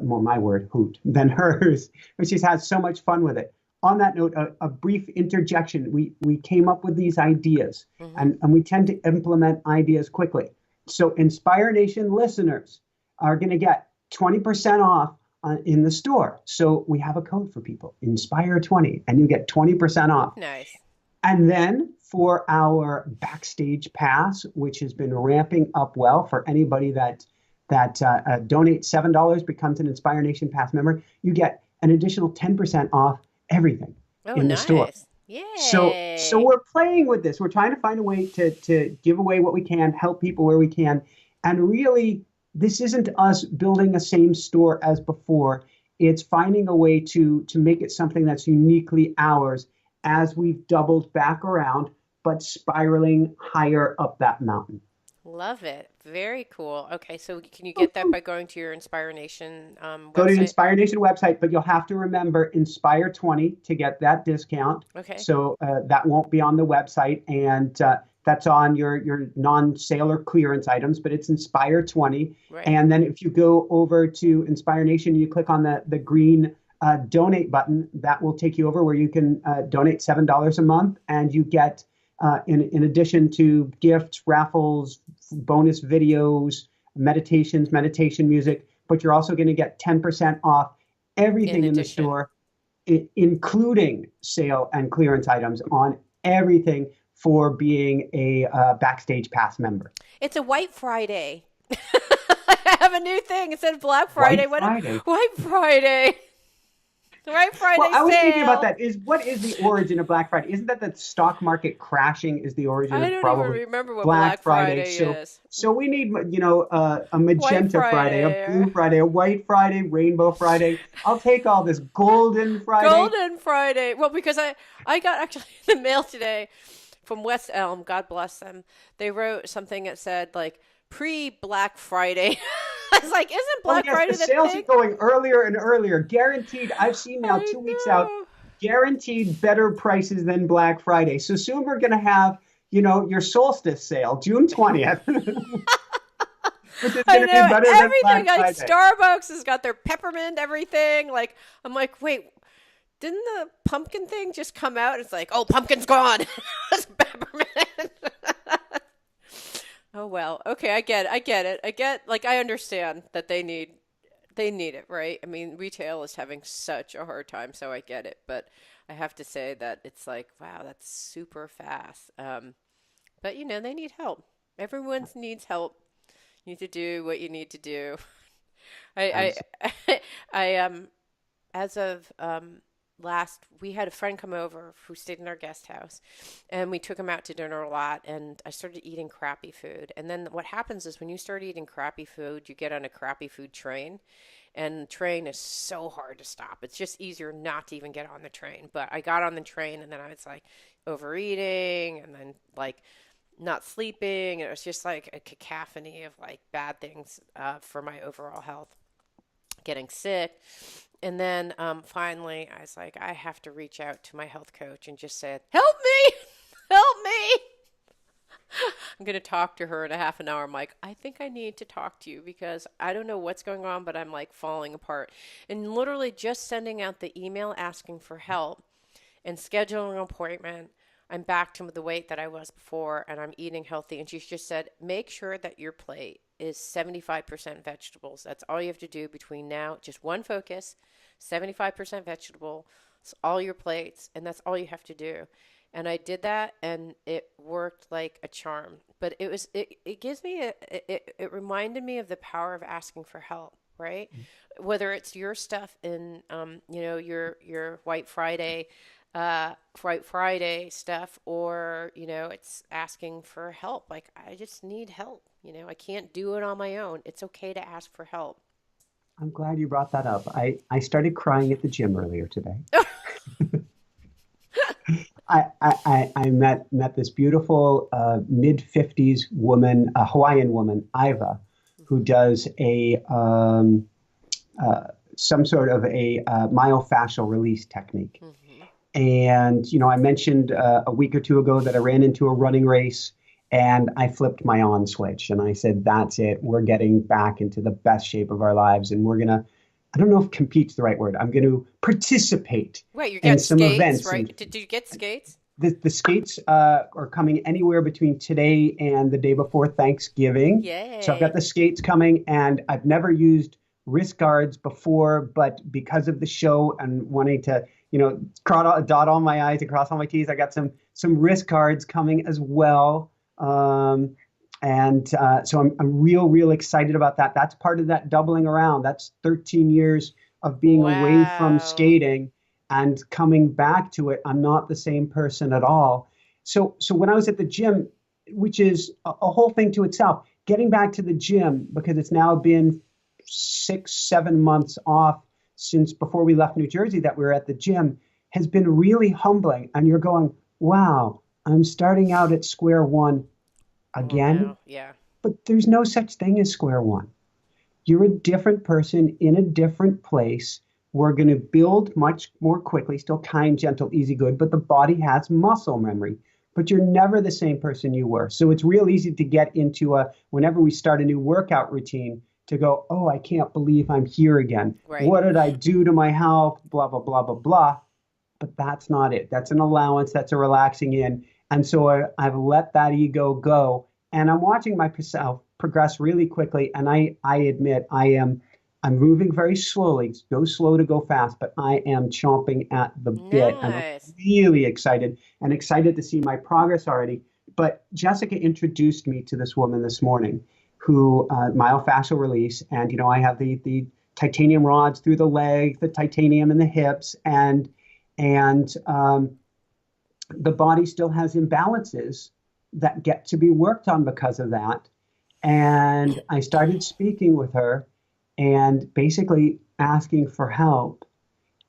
more my word, hoot, than hers. But she's had so much fun with it. On that note, a brief interjection. We came up with these ideas, and we tend to implement ideas quickly. So Inspire Nation listeners are going to get 20% off in the store. So we have a code for people, Inspire20, and you get 20% off. Nice. And then for our backstage pass, which has been ramping up well for anybody that donates $7, becomes an Inspire Nation Pass member, you get an additional 10% off everything in the store. So Yay. we're playing with this. We're trying to find a way to give away what we can, help people where we can. And really, this isn't us building the same store as before. It's finding a way to make it something that's uniquely ours as we've doubled back around, but spiraling higher up that mountain. Love it. Very cool. Okay, so can you get that by going to your Inspire Nation Go to the website? Inspire Nation website, but you'll have to remember Inspire 20 to get that discount. Okay. So that won't be on the website, and that's on your non-sale or clearance items, but it's Inspire 20. Right. And then if you go over to Inspire Nation, you click on the green donate button, that will take you over where you can donate $7 a month, and you get in addition to gifts, raffles, bonus videos, meditations, meditation music, but you're also going to get 10% off In everything in the addition. store, including sale and clearance items on everything for being a Backstage Pass member. It's a White Friday. I have a new thing. Instead of Black Friday, White what Friday. White Friday. The White Well, Friday I was thinking about sale. that. What is the origin of Black Friday? Isn't that the stock market crashing is the origin I of don't even probably remember what Black Black Friday? Friday So is. so we need a White magenta Friday, a Friday. blue Friday, a white Friday, rainbow Friday. I'll take all this golden Friday. Golden Friday. Well, because I got actually in the mail today from West Elm, God bless them. They wrote something that said like pre Black Friday. I was like, isn't Oh Black yes, Friday the the sales are thing? going earlier and earlier. Guaranteed. I've seen now I 2 weeks out, know. guaranteed better prices than Black Friday. So soon we're gonna have, your solstice sale, June 20th, which is I gonna be know better than everything. Black Like Friday. Starbucks has got their peppermint everything. Like I'm like, wait, didn't the pumpkin thing just come out? It's like, oh, pumpkin's gone. It's peppermint. Oh well. Okay, I get it. I get it. I get like I understand that they need it, right? I mean, retail is having such a hard time, so I get it. But I have to say that it's like, wow, that's super fast. But they need help. Everyone needs help. You need to do what you need to do. Absolutely. I as of last, we had a friend come over who stayed in our guest house, and we took him out to dinner a lot. And I started eating crappy food. And then what happens is when you start eating crappy food, you get on a crappy food train, and the train is so hard to stop. It's just easier not to even get on the train. But I got on the train, and then I was like overeating, and then like not sleeping. And it was just like a cacophony of like bad things for my overall health, getting sick. And then finally, I was like, I have to reach out to my health coach and just said, help me, help me. I'm going to talk to her in a half an hour. I'm like, I think I need to talk to you because I don't know what's going on, but I'm like falling apart. And literally just sending out the email asking for help and scheduling an appointment, I'm back to the weight that I was before and I'm eating healthy. And she just said, make sure that your plate is 75% vegetables. That's all you have to do between now. Just one focus, 75% vegetable, it's all your plates, and that's all you have to do. And I did that and it worked like a charm. But it gives me it reminded me of the power of asking for help, right? Whether it's your stuff in your White Friday stuff, or it's asking for help. Like I just need help. I can't do it on my own. It's okay to ask for help. I'm glad you brought that up. I started crying at the gym earlier today. I met this beautiful mid 50s woman, a Hawaiian woman, Iva, who does uh, some sort of a myofascial release technique. Hmm. And I mentioned a week or two ago that I ran into a running race and I flipped my on switch and I said, "That's it. We're getting back into the best shape of our lives, and we're gonna." I don't know if compete's the right word. I'm going to participate Right, you in get some skates, events, right? and Did you get skates? the skates are coming anywhere between today and the day before Thanksgiving. So I've got Yay. the skates coming, and I've never used wrist guards before, but because of the show and wanting to, dot all my I's and cross all my T's, I got some wrist guards coming as well. And so I'm real excited about that. That's part of that doubling around. That's 13 years of being away from Wow. skating, and coming back to it, I'm not the same person at all. So when I was at the gym, which is a whole thing to itself, getting back to the gym because it's now been 6, 7 months off since before we left New Jersey that we were at the gym has been really humbling. And you're going, wow, I'm starting out at square one Oh again. no. Yeah. But there's no such thing as square one. You're a different person in a different place. We're going to build much more quickly, still kind, gentle, easy, good, but the body has muscle memory. But you're never the same person you were. So it's real easy to get into whenever we start a new workout routine, to go, oh, I can't believe I'm here again. Right. What did I do to my health? Blah, blah, blah, blah, blah. But that's not it. That's an allowance. That's a relaxing in. And so I've let that ego go. And I'm watching myself progress really quickly. And I admit I'm moving very slowly. Go slow to go fast, but I am chomping at the bit. And I'm Nice. really excited and excited to see my progress already. But Jessica introduced me to this woman this morning who myofascial release. And, I have the titanium rods through the leg, the titanium in the hips, and the body still has imbalances that get to be worked on because of that. And I started speaking with her and basically asking for help.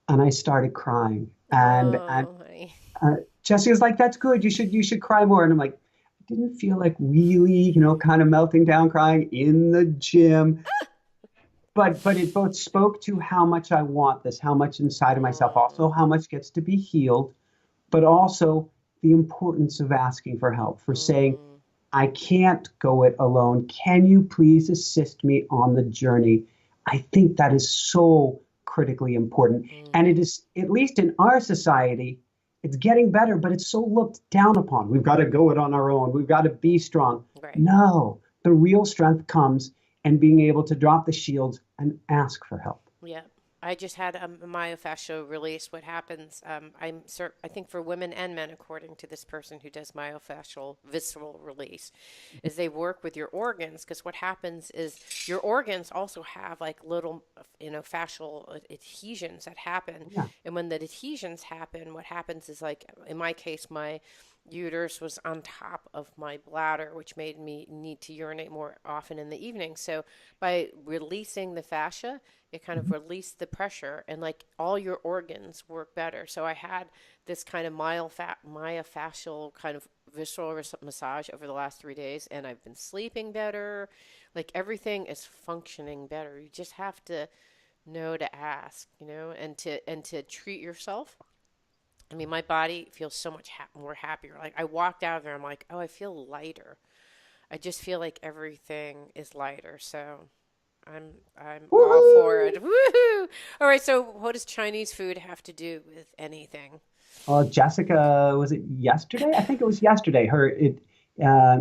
And I started crying. And Oh, honey. Jesse was like, "That's good. You should cry more." And I'm like, I didn't feel like really, kind of melting down, crying in the gym. But it both spoke to how much I want this, how much inside of myself, also Mm, how much gets to be healed, but also the importance of asking for help, for saying, mm, I can't go it alone. Can you please assist me on the journey? I think that is so critically important. And mm. it is, at least in our society, it's getting better, but it's so looked down upon. We've got to go it on our own. We've got to be strong. Right. No, the real strength comes in being able to drop the shields and ask for help. Yeah. I just had a myofascial release. What happens? I think for women and men, according to this person who does myofascial visceral release, is they work with your organs because what happens is your organs also have like little, fascial adhesions that happen, Yeah. and when the adhesions happen, what happens is like in my case, my uterus was on top of my bladder, which made me need to urinate more often in the evening. So by releasing the fascia, it kind of Mhm. released the pressure and like all your organs work better. So I had this kind of myofascial kind of visceral massage over the last 3 days, and I've been sleeping better. Like everything is functioning better. You just have to know to ask, and to treat yourself. I mean, my body feels so much more happier. Like I walked out of there, I'm like, oh, I feel lighter. I just feel like everything is lighter. So I'm all for Woohoo! it. Woohoo! All right. So what does Chinese food have to do with anything? Jessica, was it yesterday? I think it was yesterday.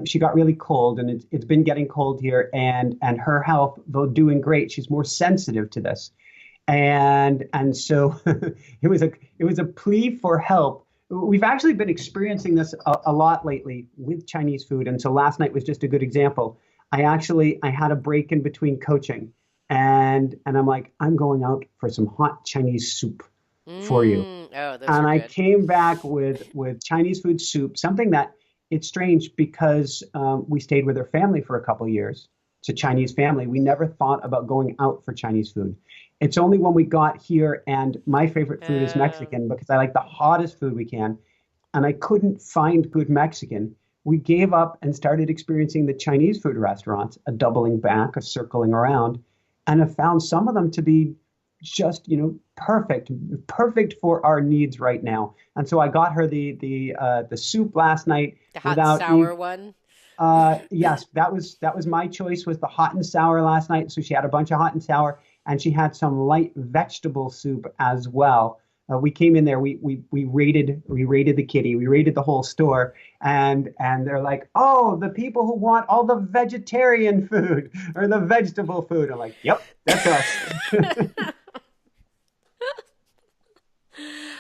She got really cold, and it's been getting cold here. And her health, though doing great, she's more sensitive to this. And so it was a plea for help. We've actually been experiencing this a lot lately with Chinese food, and so last night was just a good example. I had a break in between coaching, and I'm like, I'm going out for some hot Chinese soup for you. Oh, those And are I good. came back with Chinese food soup, something that it's strange because we stayed with her family for a couple of years. It's a Chinese family. We never thought about going out for Chinese food. It's only when we got here, and my favorite food is Oh, Mexican because I like the hottest food we can, and I couldn't find good Mexican. We gave up and started experiencing the Chinese food restaurants, a doubling back, a circling around, and have found some of them to be just, perfect, perfect for our needs right now. And so I got her the soup last night the hot and without sour one. yes, that was my choice, was the hot and sour last night. So she had a bunch of hot and sour, and she had some light vegetable soup as well. We came in there, we rated the kitty, we rated the whole store, and they're like, oh, the people who want all the vegetarian food or the vegetable food. I'm like, yep, that's us.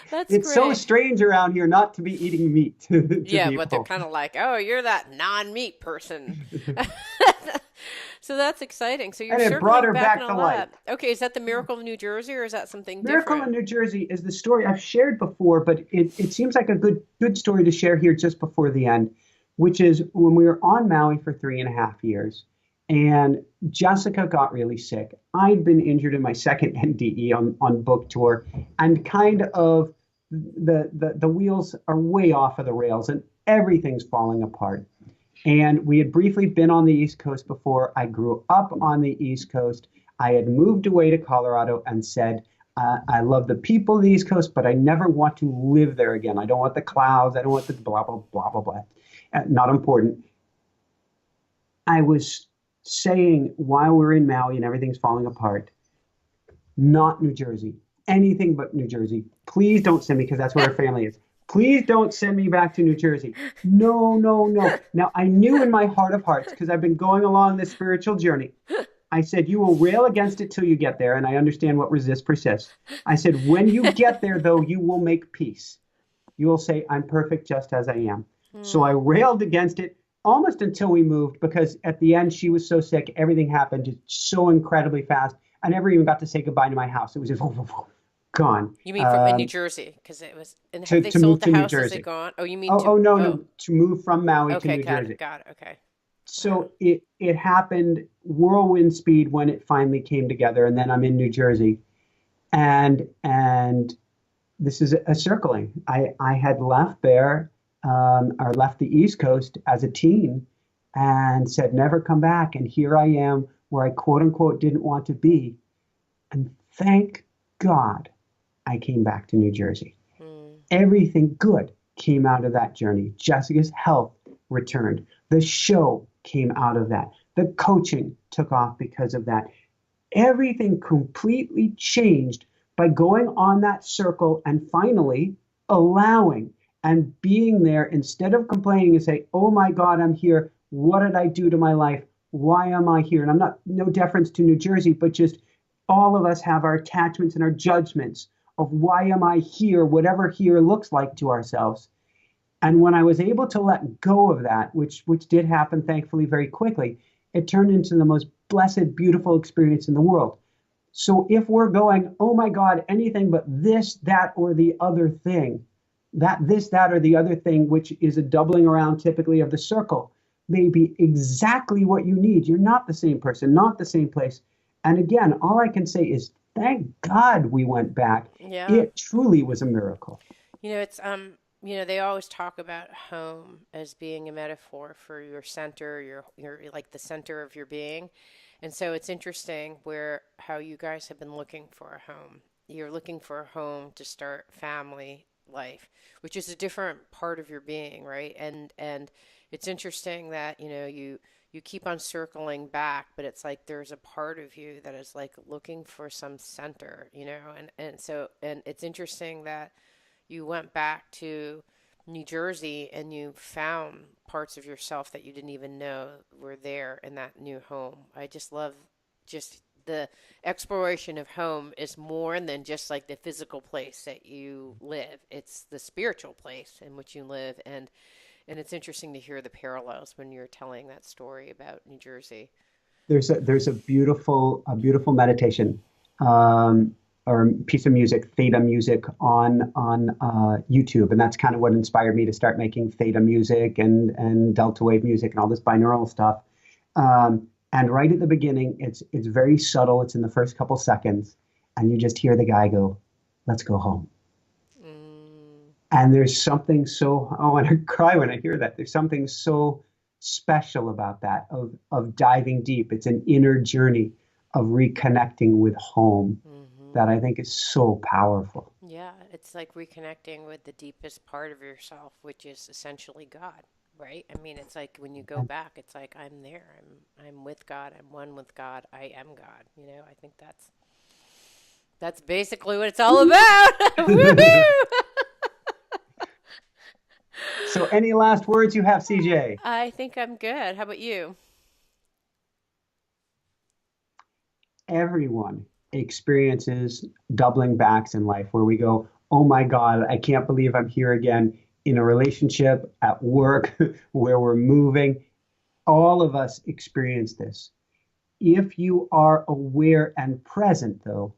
That's It's so great. strange around here not to be eating meat to Yeah, but they're people. kind of like, oh, you're that non-meat person. So that's exciting. So you're And it brought circling her back in back a to life. lot. Okay, is that the Miracle of New Jersey or is that something Miracle in different? New Jersey is the story I've shared before, but it seems like a good story to share here just before the end, which is when we were on Maui for 3.5 years, and Jessica got really sick. I'd been injured in my second NDE on book tour, and kind of the wheels are way off of the rails, and everything's falling apart. And we had briefly been on the East Coast before. I grew up on the East Coast. I had moved away to Colorado and said, I love the people of the East Coast, but I never want to live there again. I don't want the clouds. I don't want the blah, blah, blah, blah, blah. Not important. I was saying while we're in Maui and everything's falling apart, not New Jersey, anything but New Jersey. Please don't send me because that's where our family is. Please don't send me back to New Jersey. No, no, no. Now, I knew in my heart of hearts, because I've been going along this spiritual journey, I said, you will rail against it till you get there. And I understand what resist persists. I said, when you get there, though, you will make peace. You will say, I'm perfect just as I am. So I Hmm. railed against it almost until we moved, because at the end, she was so sick. Everything happened just so incredibly fast. I never even got to say goodbye to my house. It was just gone. You mean from in New Jersey? Because it was, and have they To sold move the to New house? Is it Jersey. gone? Oh, you mean Oh, to, oh no, oh, no, to move from Maui to okay, New Jersey. got it, okay. Wow. So it happened whirlwind speed when it finally came together, and then I'm in New Jersey, and this is a circling. I had left there, or left the East Coast as a teen, and said never come back, and here I am where I quote unquote didn't want to be, and thank God I came back to New Jersey. Hmm. Everything good came out of that journey. Jessica's health returned. The show came out of that. The coaching took off because of that. Everything completely changed by going on that circle and finally allowing and being there instead of complaining and say, oh my God, I'm here. What did I do to my life? Why am I here? And I'm not, no deference to New Jersey, but just all of us have our attachments and our judgments of why am I here, whatever here looks like to ourselves. And when I was able to let go of that, which did happen thankfully very quickly, it turned into the most blessed, beautiful experience in the world. So if we're going, oh my God, anything but this, that, or the other thing, that, or the other thing, which is a doubling around typically of the circle, may be exactly what you need. You're not the same person, not the same place. And again, all I can say is thank God we went back. Yeah. It truly was a miracle. It's they always talk about home as being a metaphor for your center, your like the center of your being. And so it's interesting where how you guys have been looking for a home. You're looking for a home to start family life, which is a different part of your being, right? And it's interesting that, you keep on circling back, but it's like there's a part of you that is like looking for some center, and it's interesting that you went back to New Jersey and you found parts of yourself that you didn't even know were there in that new home. I just love just the exploration of home is more than just like the physical place that you live. It's the spiritual place in which you live, and it's interesting to hear the parallels when you're telling that story about New Jersey. There's a beautiful meditation, or piece of music, theta music on YouTube, and that's kind of what inspired me to start making theta music and delta wave music and all this binaural stuff. And right at the beginning, it's very subtle. It's in the first couple seconds, and you just hear the guy go, "Let's go home." Mm, And there's something so, oh, and I cry when I hear that. There's something so special about that, of diving deep. It's an inner journey of reconnecting with home hmm. that I think is so powerful. Yeah, it's like reconnecting with the deepest part of yourself, which is essentially God, right? I mean, it's like when you go And, back, it's like I'm there. I'm with God. I'm one with God. I am God. I think that's basically what it's all about. Woohoo! so, any last words you have, CJ? I think I'm good. How about you? Everyone experiences doubling backs in life where we go, oh my God, I can't believe I'm here again in a relationship, at work, where we're moving. All of us experience this. If you are aware and present, though,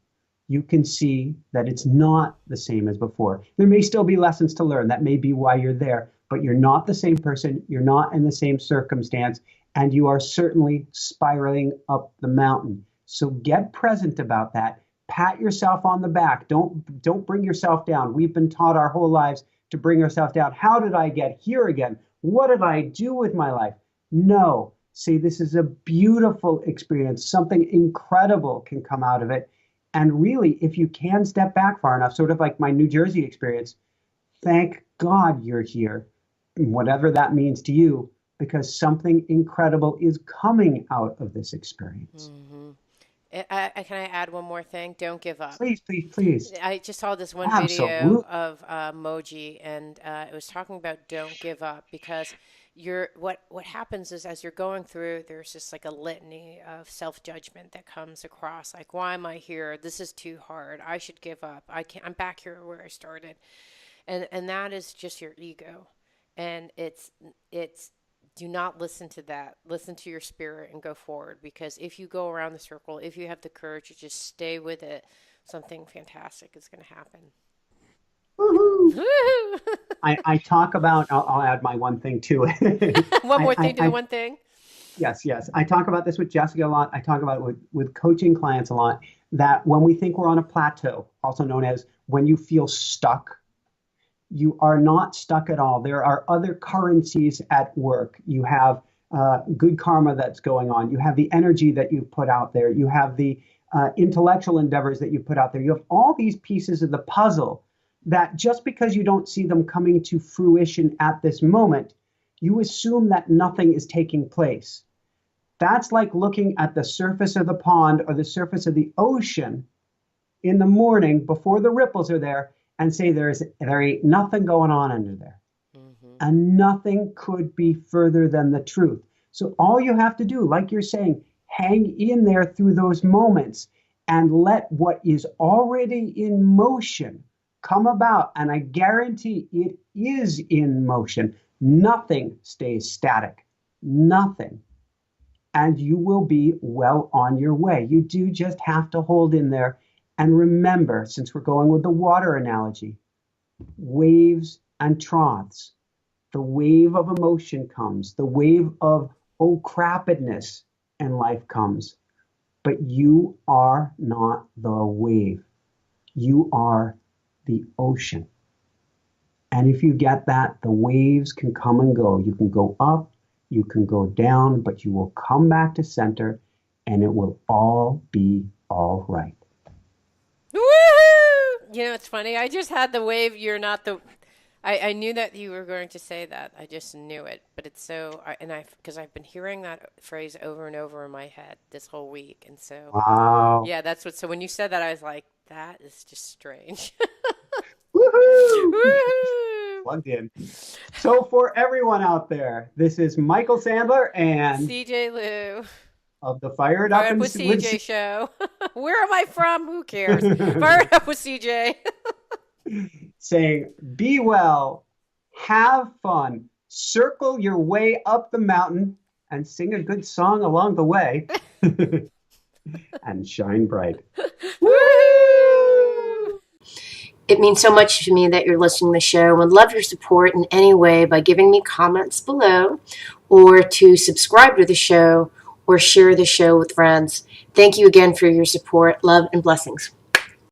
you can see that it's not the same as before. There may still be lessons to learn. That may be why you're there, but you're not the same person. You're not in the same circumstance, and you are certainly spiraling up the mountain. So get present about that. Pat yourself on the back. Don't bring yourself down. We've been taught our whole lives to bring ourselves down. How did I get here again? What did I do with my life? No. See, this is a beautiful experience. Something incredible can come out of it. And really, if you can step back far enough, sort of like my New Jersey experience, thank God you're here, whatever that means to you, because something incredible is coming out of this experience. Mm-hmm. Can I add one more thing? Don't give up. Please, please, please. I just saw this one video Absolutely. of Moji, and it was talking about don't give up because what happens is as you're going through, there's just like a litany of self-judgment that comes across, like why am I here? This is too hard. I should give up. I can't. I'm back here where I started, and that is just your ego, and it's do not listen to that. Listen to your spirit and go forward because if you go around the circle, if you have the courage to just stay with it, something fantastic is going to happen. Woohoo! Woohoo! I talk about, I'll add my one thing to it. One I, more I, thing to the I, one thing. yes, yes. I talk about this with Jessica a lot. I talk about it with coaching clients a lot, that when we think we're on a plateau, also known as when you feel stuck, you are not stuck at all. There are other currencies at work. You have good karma that's going on. You have the energy that you've put out there. You have the intellectual endeavors that you put out there. You have all these pieces of the puzzle that just because you don't see them coming to fruition at this moment, you assume that nothing is taking place. That's like looking at the surface of the pond or the surface of the ocean in the morning before the ripples are there and say there ain't nothing going on under there. Mm-hmm. And nothing could be further than the truth. So all you have to do, like you're saying, hang in there through those moments and let what is already in motion come about. And I guarantee it is in motion. Nothing stays static. Nothing. And you will be well on your way. You do just have to hold in there. And remember, since we're going with the water analogy, waves and troughs. The wave of emotion comes. The wave of oh crapness in life comes. But you are not the wave. You are the ocean. And if you get that, the waves can come and go. You can go up, you can go down, but you will come back to center and it will all be all right. Woohoo! You know, it's funny. I just had the wave. You're not the. I knew that you were going to say that. I just knew it. But it's so. Because I've been hearing that phrase over and over in my head this whole week. And so. Wow. Yeah, that's what. So when you said that, I was like, that is just strange. Woohoo! Woohoo! Plugged in. So for everyone out there, this is Michael Sandler and CJ Lou. of the Fired Up and with CJ show. Where am I from? Who cares? Fired Up with CJ. saying, be well, have fun, circle your way up the mountain, and sing a good song along the way, and shine bright. Woo! It means so much to me that you're listening to the show and love your support in any way by giving me comments below or to subscribe to the show or share the show with friends. Thank you again for your support. Love and blessings.